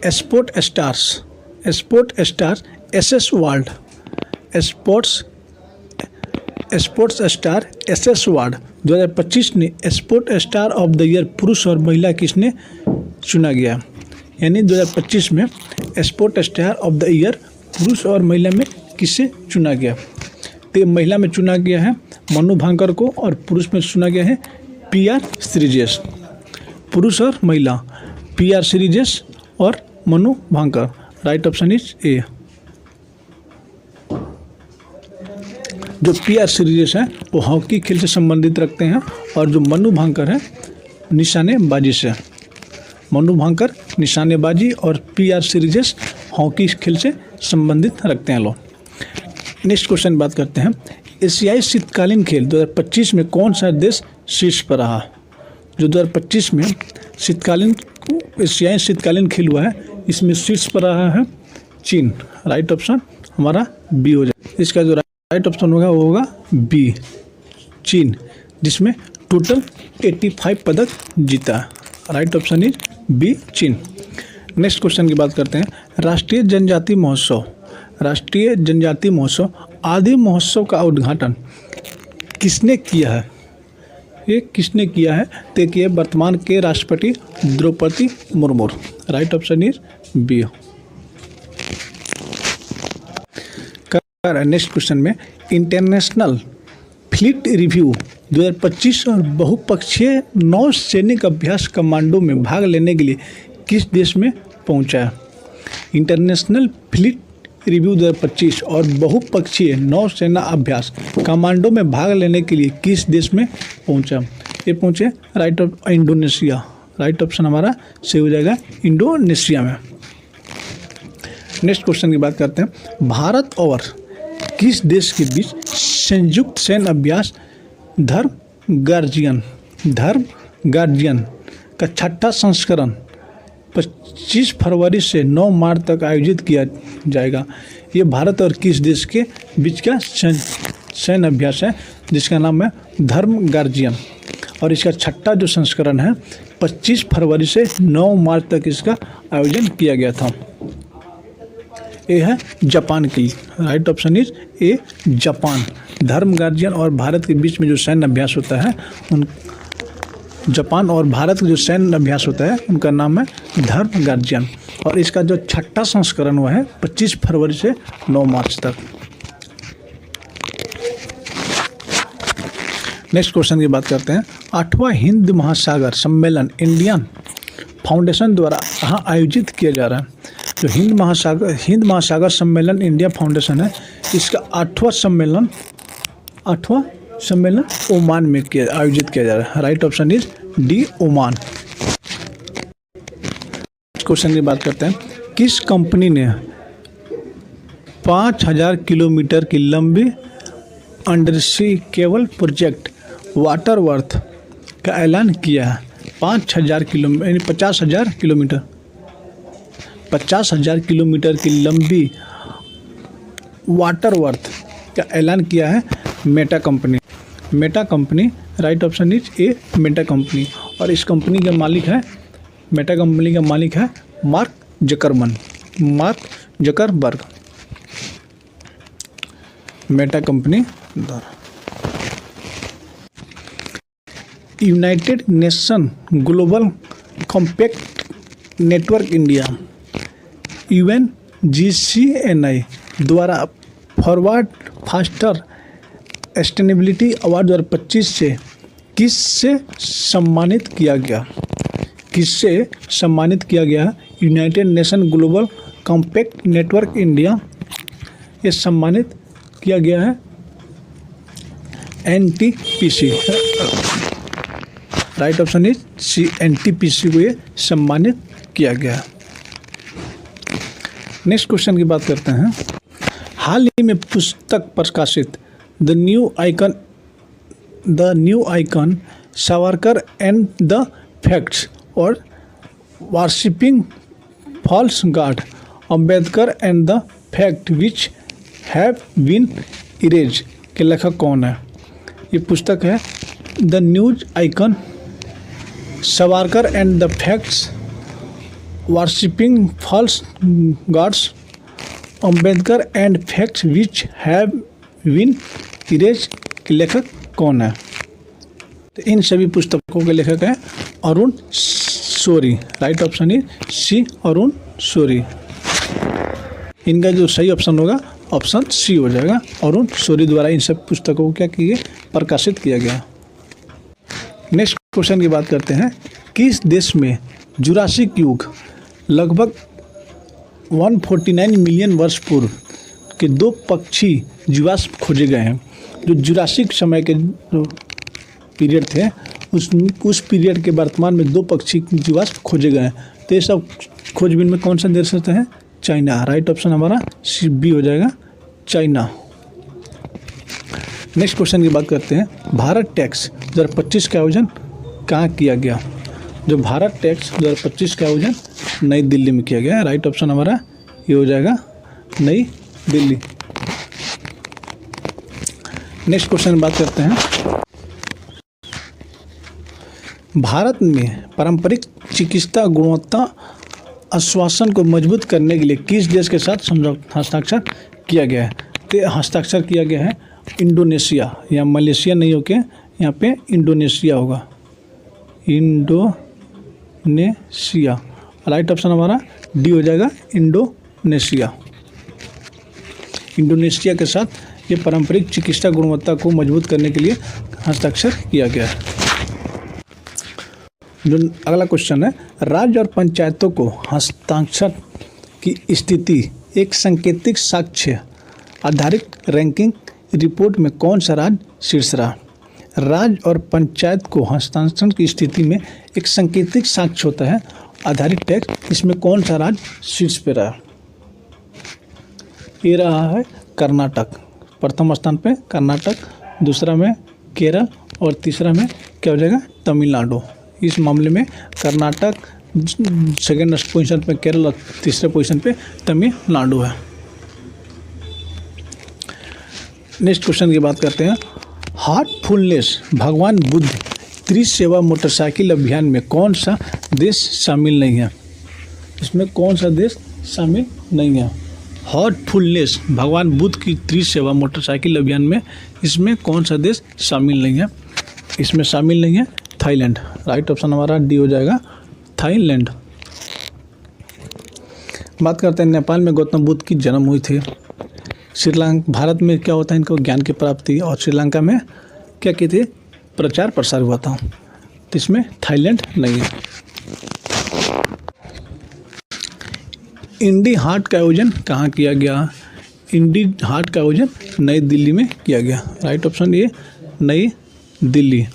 Sport star SS ward, sports star SS ward 2025 ने sport star of the year पुरुष और महिला किसने चुना गया। यानी 2025 में sport star of the year पुरुष और महिला में किसे चुना गया। तो महिला में चुना गया है मनु भाकर को और पुरुष में चुना गया है PR श्रीजेश। पुरुष और महिला PR श्रीजेश और Manu Bhaker. Right option is A. जो PR श्रीजेश है वो हॉकी खेल से संबंधित रखते हैं और जो मनु भाकर है निशानेबाजी से। मनु भाकर निशानेबाजी और PR श्रीजेश हॉकी खेल से संबंधित रखते हैं लोग। नेक्स्ट क्वेश्चन बात करते हैं, एशियाई शीतकालीन खेल 2025 में कौन सा देश शीर्ष पर रहा। जो 2025 में एशियाई शीतकालीन खेल हुआ है इसमें शीर्ष पर रहा है चीन। राइट ऑप्शन हमारा बी हो जाए। इसका जो राइट ऑप्शन होगा वो होगा बी, चीन, जिसमें टोटल 85 पदक जीता है। राइट ऑप्शन इज बी, चीन। नेक्स्ट क्वेश्चन की बात करते हैं, राष्ट्रीय जनजाति महोत्सव आदि महोत्सव का उद्घाटन किसने किया है। ये किसने किया है। देखिए वर्तमान के राष्ट्रपति Droupadi Murmu. Right option is B. Next question में, इंटरनेशनल फ्लीट रिव्यू 2025 और बहुपक्षीय नौसैनिक अभ्यास कमांडो में भाग लेने के लिए किस देश में पहुंचा है। इंटरनेशनल फ्लीट रिव्यू 2025 और बहुपक्षीय नौसेना अभ्यास कमांडो में भाग लेने के लिए किस देश में पहुंचा। ये पहुंचे इंडोनेशिया। राइट ऑप्शन हमारा सही हो जाएगा इंडोनेशिया में। नेक्स्ट क्वेश्चन की बात करते हैं, भारत और किस देश के बीच संयुक्त सैन्य अभ्यास धर्म गार्जियन का छठा संस्करण 25 फरवरी से 9 मार्च तक आयोजित किया जाएगा। ये भारत और किस देश के बीच का सैन्य अभ्यास है जिसका नाम है धर्म गार्जियन, और इसका छठा जो संस्करण है 25 फरवरी से 9 मार्च तक इसका आयोजन किया गया था। ये है जापान की। Right option is A, Japan. धर्म गार्जियन और भारत के बीच में जो सैन्य अभ्यास होता है जापान और भारत का जो सैन्य अभ्यास होता है उनका नाम है धर्म गार्जियन, और इसका जो छठा संस्करण हुआ है 25 फरवरी से 9 मार्च तक। नेक्स्ट क्वेश्चन की बात करते हैं, 8वां हिंद महासागर सम्मेलन इंडियन फाउंडेशन द्वारा कहाँ आयोजित किया जा रहा है। जो हिंद महासागर सम्मेलन इंडिया फाउंडेशन है इसका 8वां सम्मेलन ओमान में आयोजित किया जा रहा है। Right option is D, Oman. Question की बात करते हैं, किस कंपनी ने 5000 किलोमीटर की लंबी अंडरसी केबल प्रोजेक्ट वाटरवर्थ का ऐलान किया है। 5000 किलोमीटर यानी 50,000 किलोमीटर की लंबी वाटरवर्थ का ऐलान किया है Meta company. Right option is A, Meta company, और इस कंपनी के मालिक है मेटा कंपनी का मालिक है मार्क जकरबर्ग। मेटा कंपनी द्वारा United Nation Global Compact Network India UNGCNI द्वारा फॉरवर्ड फास्टर सस्टेनेबिलिटी अवार्ड 2025 से किससे सम्मानित किया गया। United Nation Global Compact Network India ये सम्मानित किया गया है NTPC। Right option is C, NTPC को ये सम्मानित किया गया। नेक्स्ट क्वेश्चन की बात करते हैं, हाल ही में पुस्तक प्रकाशित the new icon Savarkar and the facts और worshipping false god Ambedkar and the fact which have been erase के लेखक कौन है। ये पुस्तक है the news icon Savarkar and the facts worshipping false gods, Ambedkar and facts which have been erase के लेखक कौन है? तो इन सभी पुस्तकों के लेखक हैं Arun Shourie. Right option is C, Arun Shourie. इनका जो सही ऑप्शन होगा ऑप्शन सी हो जाएगा। अरुण शौरी द्वारा इन सब पुस्तकों को क्या किए, प्रकाशित किया गया। नेक्स्ट क्वेश्चन की बात करते हैं। किस देश में जुरासिक युग लगभग 149 मिलियन वर्ष पूर्व के 2 पक्षी जीवाश्म खोजे गए हैं? जो जुरासिक समय के जो पीरियड थे उस पीरियड के वर्तमान में 2 पक्षी जीवाश्म खोजे गए हैं। तो ये सब खोजबीन में कौन सा देश होता है? चाइना। राइट ऑप्शन हमारा सी बी हो जाएगा, चाइना। नेक्स्ट क्वेश्चन की बात करते हैं। भारत टैक्स 2025 का आयोजन कहाँ किया गया? जो भारत टैक्स 2025 का आयोजन नई दिल्ली में किया गया है। राइट ऑप्शन हमारा ये हो जाएगा, नई दिल्ली। नेक्स्ट क्वेश्चन बात करते हैं। भारत में पारंपरिक चिकित्सा गुणवत्ता आश्वासन को मजबूत करने के लिए किस देश के साथ समझौता हस्ताक्षर किया गया है? तो हस्ताक्षर किया गया है इंडोनेशिया, या मलेशिया नहीं होके यहाँ पे इंडोनेशिया होगा, इंडोनेशिया। राइट ऑप्शन हमारा डी हो जाएगा, इंडोनेशिया। इंडोनेशिया के साथ ये पारंपरिक चिकित्सा गुणवत्ता को मजबूत करने के लिए हस्ताक्षर किया गया है। जो अगला क्वेश्चन है, राज्य और पंचायतों को हस्ताक्षर की स्थिति एक सांकेतिक साक्ष्य आधारित रैंकिंग रिपोर्ट में कौन सा राज्य शीर्ष रहा? राज्य और पंचायत को हस्ताक्षर की स्थिति में एक सांकेतिक साक्ष्य होता है आधारित टैक्स, इसमें कौन सा राज्य शीर्ष पे रहा? ये रहा है कर्नाटक। प्रथम स्थान पे कर्नाटक, दूसरा में केरल और तीसरा में क्या हो जाएगा, तमिलनाडु। इस मामले में कर्नाटक सेकेंड पोजीशन पे, केरल और तीसरे पोजीशन पे तमिलनाडु है। नेक्स्ट क्वेश्चन की बात करते हैं। हार्टफुलनेस भगवान बुद्ध त्रिसेवा मोटरसाइकिल अभियान में कौन सा देश शामिल नहीं है? इसमें कौन सा देश शामिल नहीं है? हार्टफुलनेस भगवान बुद्ध की त्रिसेवा मोटरसाइकिल अभियान में इसमें कौन सा देश शामिल नहीं है? इसमें शामिल नहीं है थाईलैंड। राइट ऑप्शन हमारा डी हो जाएगा, थाईलैंड। बात करते हैं नेपाल में गौतम बुद्ध की जन्म हुई थी। श्रीलंका, भारत में क्या होता है इनको ज्ञान की प्राप्ति, और श्रीलंका में क्या की थी, प्रचार प्रसार हुआ था। तो इसमें थाईलैंड नहीं है। इंडी हार्ट का आयोजन कहाँ किया गया? इंडी हार्ट का आयोजन नई दिल्ली में किया गया। राइट ऑप्शन ये, नई दिल्ली।